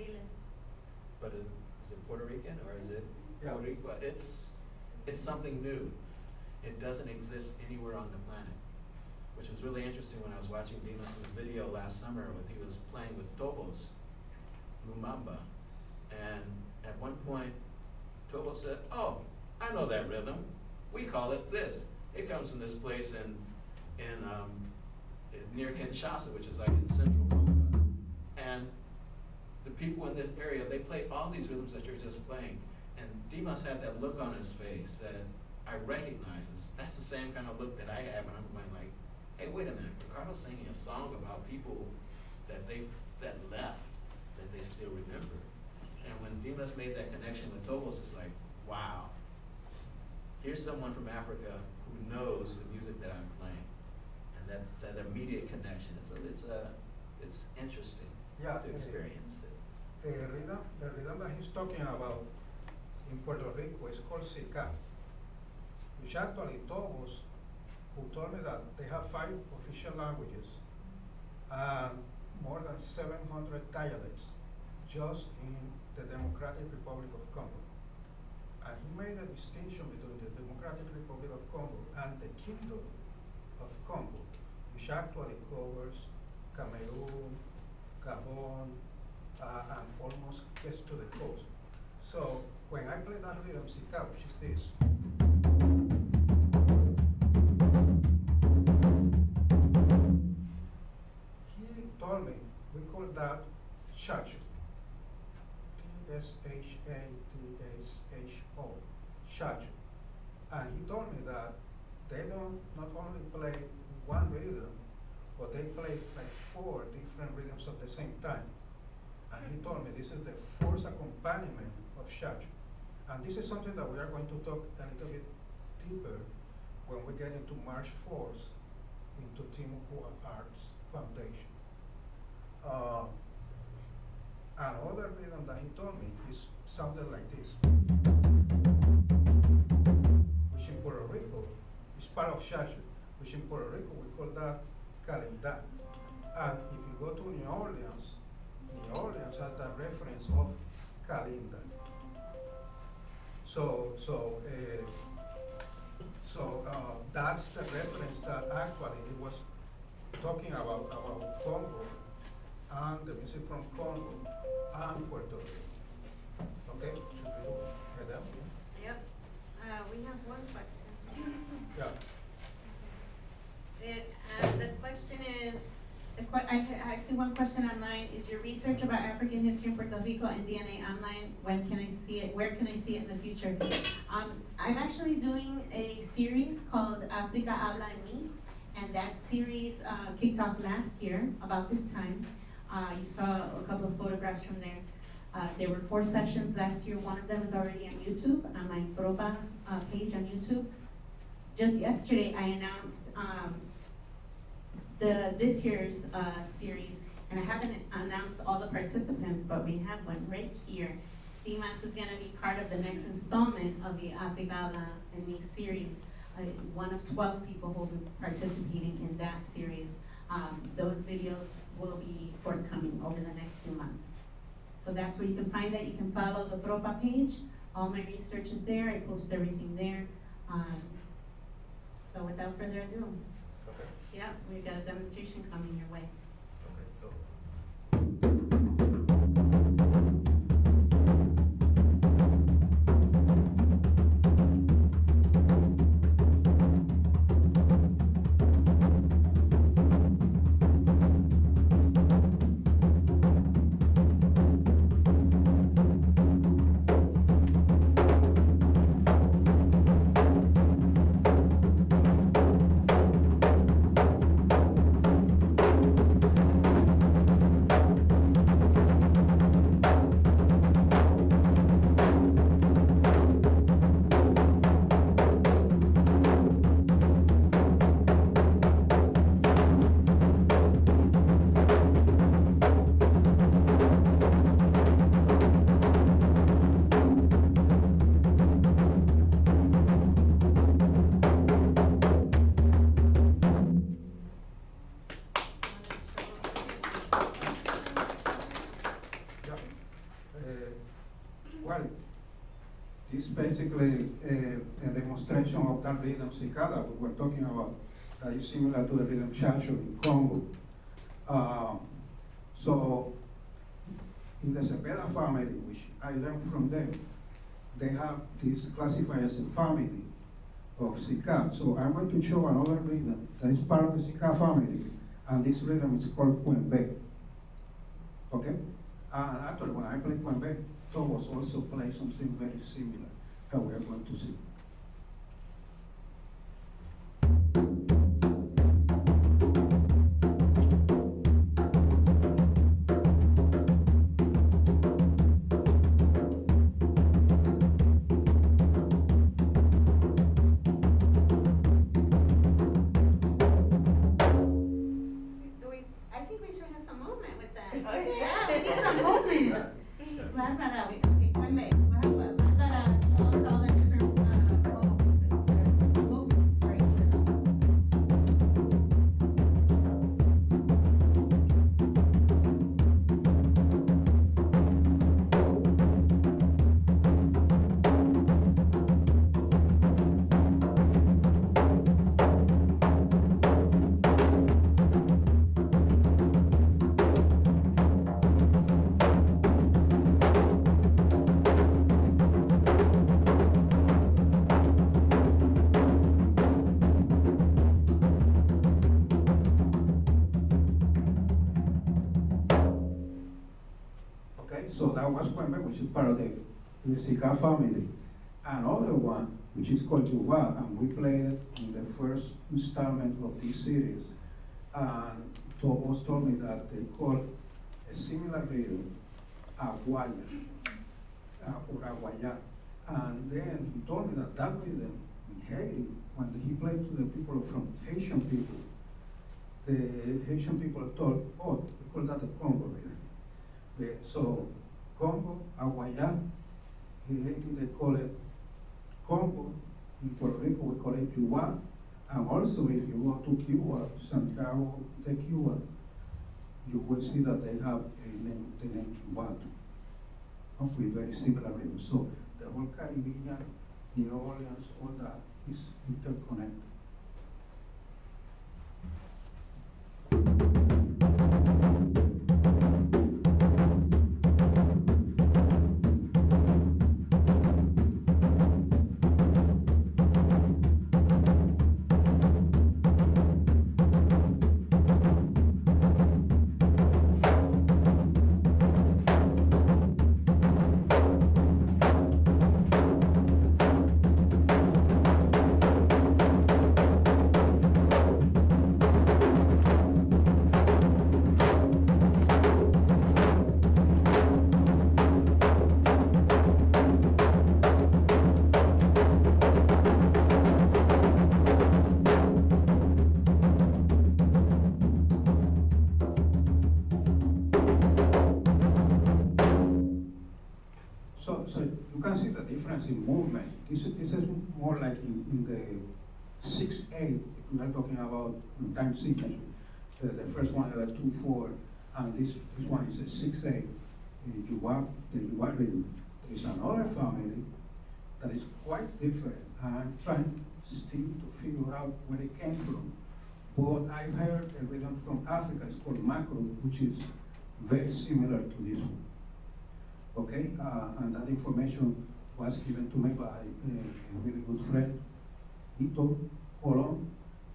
Riles. But is it Puerto Rican or is it Yeah. Puerto Rico? It's something new. It doesn't exist anywhere on the planet, which was really interesting when I was watching Dimas's video last summer when he was playing with Tobos, Lumamba, and at one point, Tobo said, "Oh, I know that rhythm. We call it this. It comes from this place in near Kinshasa, which is like in central Congo. And the people in this area, they play all these rhythms that you're just playing. And Dimas had that look on his face that I recognize. That's the same kind of look that I have when I'm going like, hey, wait a minute, Ricardo's singing a song about people that left, that they still remember. And when Dimas made that connection with Tobos, it's like, wow, here's someone from Africa who knows the music that I'm playing. And that's that immediate connection. It's interesting to experience it. The rhythm that he's talking about in Puerto Rico is called Sika, which actually Tobos, who told me that they have 5 official languages and more than 700 dialects just in the Democratic Republic of Congo. And he made a distinction between the Democratic Republic of Congo and the Kingdom of Congo, which actually covers Cameroon, Gabon, and almost gets to the coast. So when I play that rhythm, Sika, which is this, he told me we call that chacho, T-S-H-A-T-H-O, chacho. And he told me that they don't not only play one rhythm, but they play like 4 different rhythms at the same time. And he told me this is the fourth accompaniment of chacho. And this is something that we are going to talk a little bit deeper when we get into March 4th into Timucua Arts Foundation. Another rhythm that he told me is sounded like this, which in Puerto Rico is part of chacho, which in Puerto Rico we call that calendar. And if you go to New Orleans has that reference of calendar. So that's the reference that actually he was talking about Congo and the music from Congo and Puerto Rico. Okay, should we head up? Yep. We have one question. Yeah. The question is, I see one question online. Is your research about African history in Puerto Rico and DNA online? When can I see it? Where can I see it in the future? I'm actually doing a series called Africa Habla en Mí, and that series kicked off last year about this time. You saw a couple of photographs from there. There were 4 sessions last year. One of them is already on YouTube, on my Propa page on YouTube. Just yesterday, I announced this year's series, and I haven't announced all the participants, but we have one right here. Dimas is going to be part of the next installment of the Africa Habla en Mí series. One of 12 people who will be participating in that series. Those videos will be forthcoming over the next few months. So that's where you can find that. You can follow the Propa page. All my research is there. I post everything there. So without further ado, Okay. yeah, we've got a demonstration coming your way. Okay, cool. Well, it's basically a demonstration of that rhythm cicada we were talking about, that is similar to the rhythm chacho in Congo. So, in the Cepeda family, which I learned from them, they have this classified as a family of cicada. So I'm going to show another rhythm that is part of the cicada family, and this rhythm is called Quembe. Okay? And actually, when I play Quembe, Tobos also play something very similar that we are going to see. I think we should have some movement with that. Okay. Yeah, we need some movement. Yeah. Bárbara, okay, Quembe, Bárbara, show us all the different, movements, right? Okay, so that was Quembe, which is part of the Sika family. Another one, which is called Yuba, and we played it in the first installment of this series. And Tobos told me that they call a similar rhythm Aguaya, or Aguaya. And then he told me that that rhythm in Haiti, when he played to the people from Haitian people, the Haitian people thought, oh, we call that the Congo rhythm. So Congo, Aguaya, in Haiti they call it Congo, in Puerto Rico we call it Yuba, and also if you go to Cuba, Santiago de Cuba, you will see that they have a name, the name Cuba, with very similar rhythms. So the whole Caribbean, New Orleans, all that is interconnected. So you can see the difference in movement. This is more like in the 6/8, if we are talking about time signature. The first one is a 2/4, and this one is a 6/8. The Yuba rhythm. There is another family that is quite different. I'm trying still to figure out where it came from. But I've heard a rhythm from Africa, it's called Macro, which is very similar to this one. Okay, and that information was given to me by a really good friend, Ito Colon.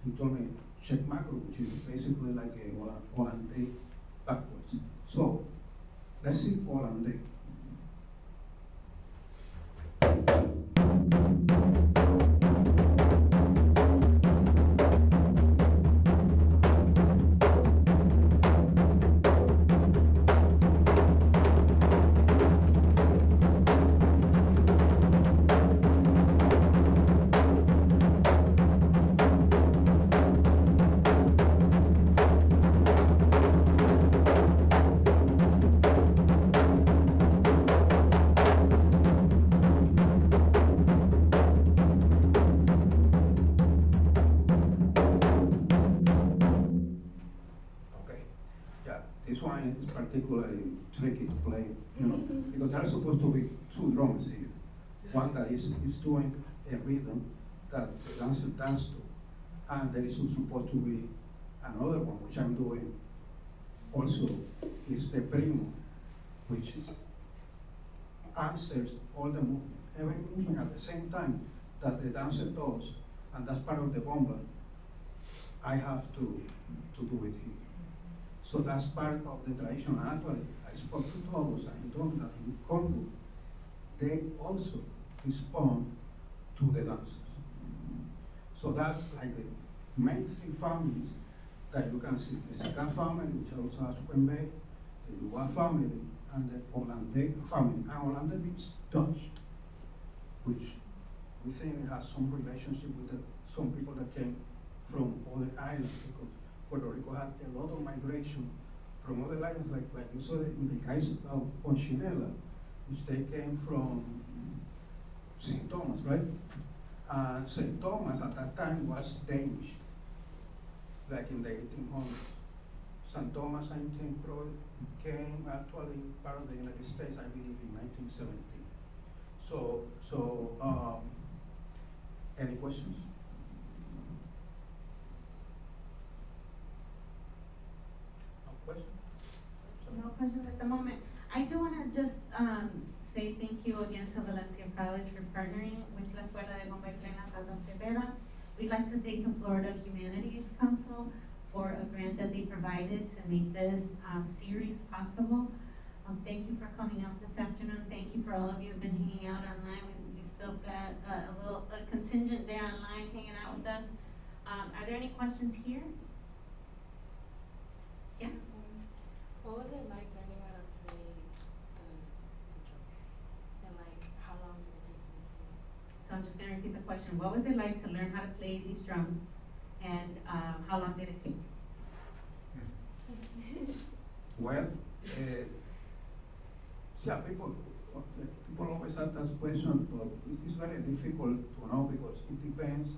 He told me, check Macro, which is basically like a Hollandais backwards. So, let's see Hollandais. This one is particularly tricky to play, you know, because because there are supposed to be two drums here. One that is doing a rhythm that the dancer dance to, and there is supposed to be another one which I'm doing also is the primo, which is answers all the movement, every movement at the same time that the dancer does, and that's part of the bomba. I have to do it here. So that's part of the tradition. Actually, I spoke to todos and told them that in Congo, they also respond to the dancers. So that's like the main three families that you can see. The Sika family, which also has Kwembe, the Luwa family, and the Hollande family. And Hollande means Dutch, which we think has some relationship with some people that came from other islands, because Puerto Rico had a lot of migration from other islands, like you saw in the case of Ponchinela, which they came from St. Thomas, right? St. Thomas at that time was Danish, like in the 1800s. St. Thomas and St. Croix became actually part of the United States, I believe, in 1917. Any questions? No question? No questions at the moment. I do want to just say thank you again to Valencia College for partnering with La Escuela de Bomba y Plena Tata Cepeda. We'd like to thank the Florida Humanities Council for a grant that they provided to make this series possible. Thank you for coming out this afternoon. Thank you for all of you who've been hanging out online. We still got a contingent there online hanging out with us. Are there any questions here? Yeah? What was it like learning how to play the drums? And like, how long did it take you? So I'm just gonna repeat the question. What was it like to learn how to play these drums, and how long did it take? Well, yeah, people always ask that question, but it's very difficult to know because it depends.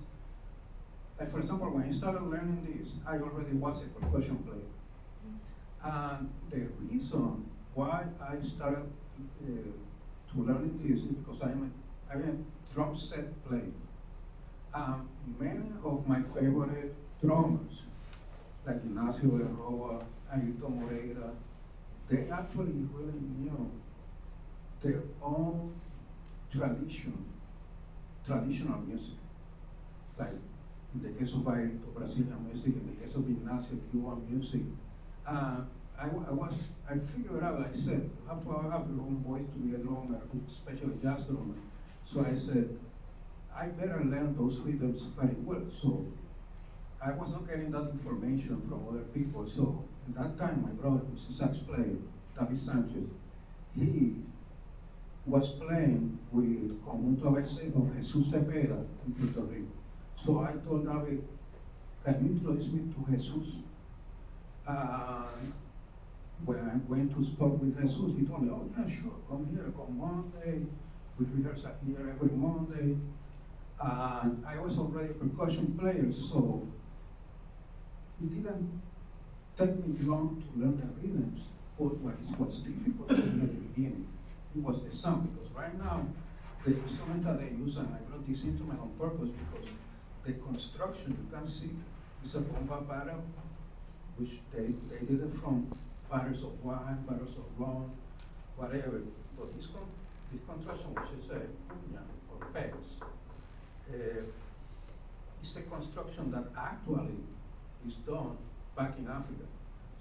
Like for example, when I started learning this, I already was a percussion player. And the reason why I started to learn this is because I'm a drum set player. Many of my favorite drummers, like Ignacio de Roa, Ailton Moreira, they actually really knew their own traditional music. Like in the case of Ailton, Brazilian music, in the case of Ignacio, Cuban music. I figured out, I said, you have to have your own voice to be a drummer, especially jazz drummer. So I said, I better learn those rhythms very well. So I was not getting that information from other people. So at that time, my brother, who's a sax player, David Sanchez, he was playing with Conjunto ABC of Jesus Cepeda in Puerto Rico. So I told David, can you introduce me to Jesus? When I went to speak with Jesus, he told me, oh yeah, sure, come here, come Monday. We rehearse here every Monday. And I was already a percussion player, so it didn't take me long to learn the rhythms. But what was difficult in the beginning, it was the sound, because right now, the instrument that they use, and I brought this instrument on purpose because the construction, you can see, it's a bomba barrel, which they did it from barrels of wine, barrels of rum, whatever. But this construction, which is a cuña or pegs, it's a construction that actually is done back in Africa.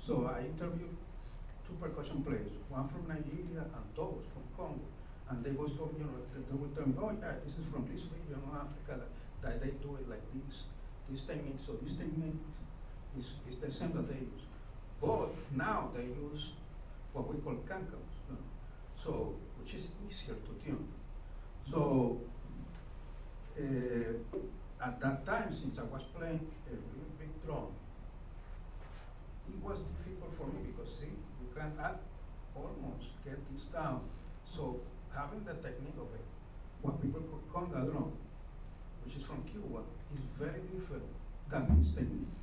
So I interviewed two percussion players, one from Nigeria and Togo from Congo. And they was told, they would tell me, oh yeah, this is from this region of Africa that they do it like this technique. So this technique is the same that they use. But now they use what we call cancans, so which is easier to tune. So at that time, since I was playing a really big drum, it was difficult for me because see, you can almost get this down. So having the technique of it, what people call conga drum, which is from Cuba, is very different than this technique.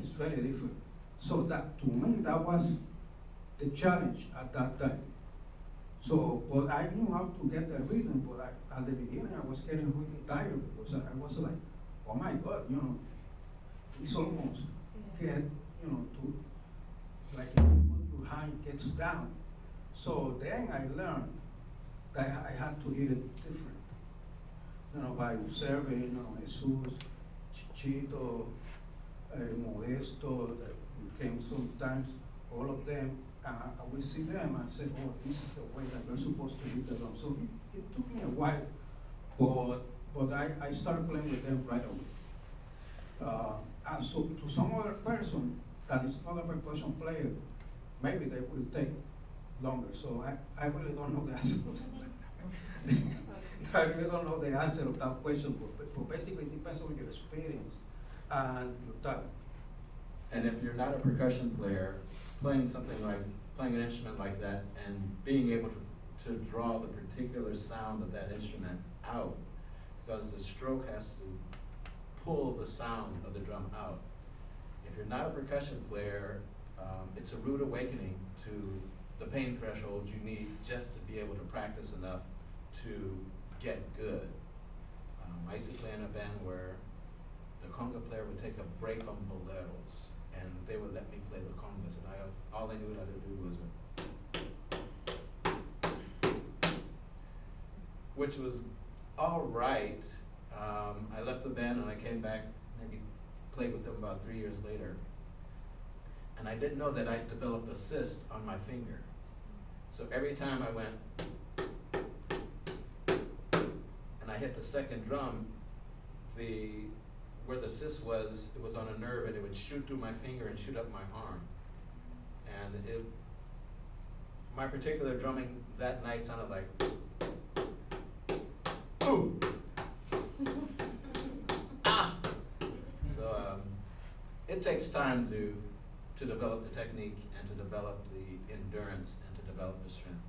It's very different. So that, to me, that was the challenge at that time. So, but I knew how to get the rhythm, but at the beginning I was getting really tired because I was like, oh my God, it's almost get, to, like if you put your hand gets down. So then I learned that I had to hit it different, by observing, Jesus, Chichito, Modesto, that came sometimes, all of them, I will see them and say, oh, this is the way that we're supposed to hit the drum. So it took me a while, but I started playing with them right away. And so to some other person that is not a percussion player, maybe they will take longer. So I really don't know the answer. I really don't know the answer of that question, but basically it depends on your experience and your talent. And if you're not a percussion player, playing an instrument like that and being able to draw the particular sound of that instrument out, because the stroke has to pull the sound of the drum out. If you're not a percussion player, it's a rude awakening to the pain threshold you need just to be able to practice enough to get good. I used to play in a band where the conga player would take a break on boleros, and they would let me play the congas, and all I knew how to do was which was all right. I left the band and I came back, maybe played with them about 3 years later, and I didn't know that I developed a cyst on my finger. So every time I went and I hit the second drum, where the cyst was, it was on a nerve, and it would shoot through my finger and shoot up my arm. And my particular drumming that night sounded like, ooh, ah. So it takes time to develop the technique and to develop the endurance and to develop the strength.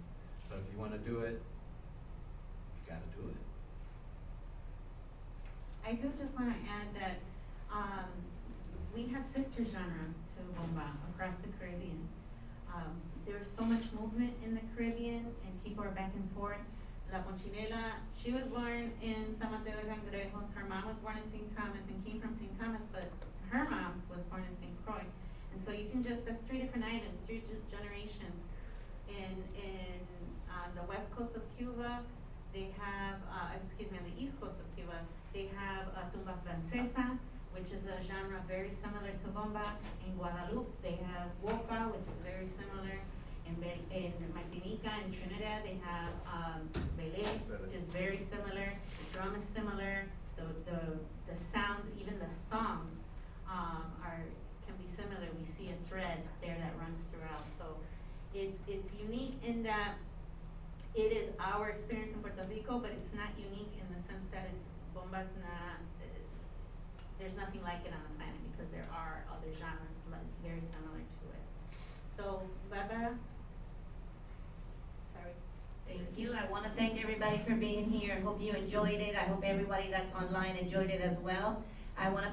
But if you want to do it, you got to do it. I do just want to add that we have sister genres to bomba across the Caribbean. There's so much movement in the Caribbean, and people are back and forth. La Ponchinela, she was born in San Mateo de Cangrejos. Her mom was born in St. Thomas and came from St. Thomas, but her mom was born in St. Croix. And so you can that's 3 different islands, 3 generations. In the west coast of Cuba, they have, on the east coast of Cuba, they have tumba francesa, which is a genre very similar to bomba. In Guadeloupe, they have woka, which is very similar. In Martinica and Trinidad, they have belé, which is very similar. The drum is similar. The sound, even the songs, can be similar. We see a thread there that runs throughout. So it's unique in that it is our experience in Puerto Rico, but it's not unique in the sense that bomba's not, there's nothing like it on the planet, because there are other genres that's very similar to it. So, Barbara? Sorry. Thank you. I want to thank everybody for being here. I hope you enjoyed it. I hope everybody that's online enjoyed it as well. I want to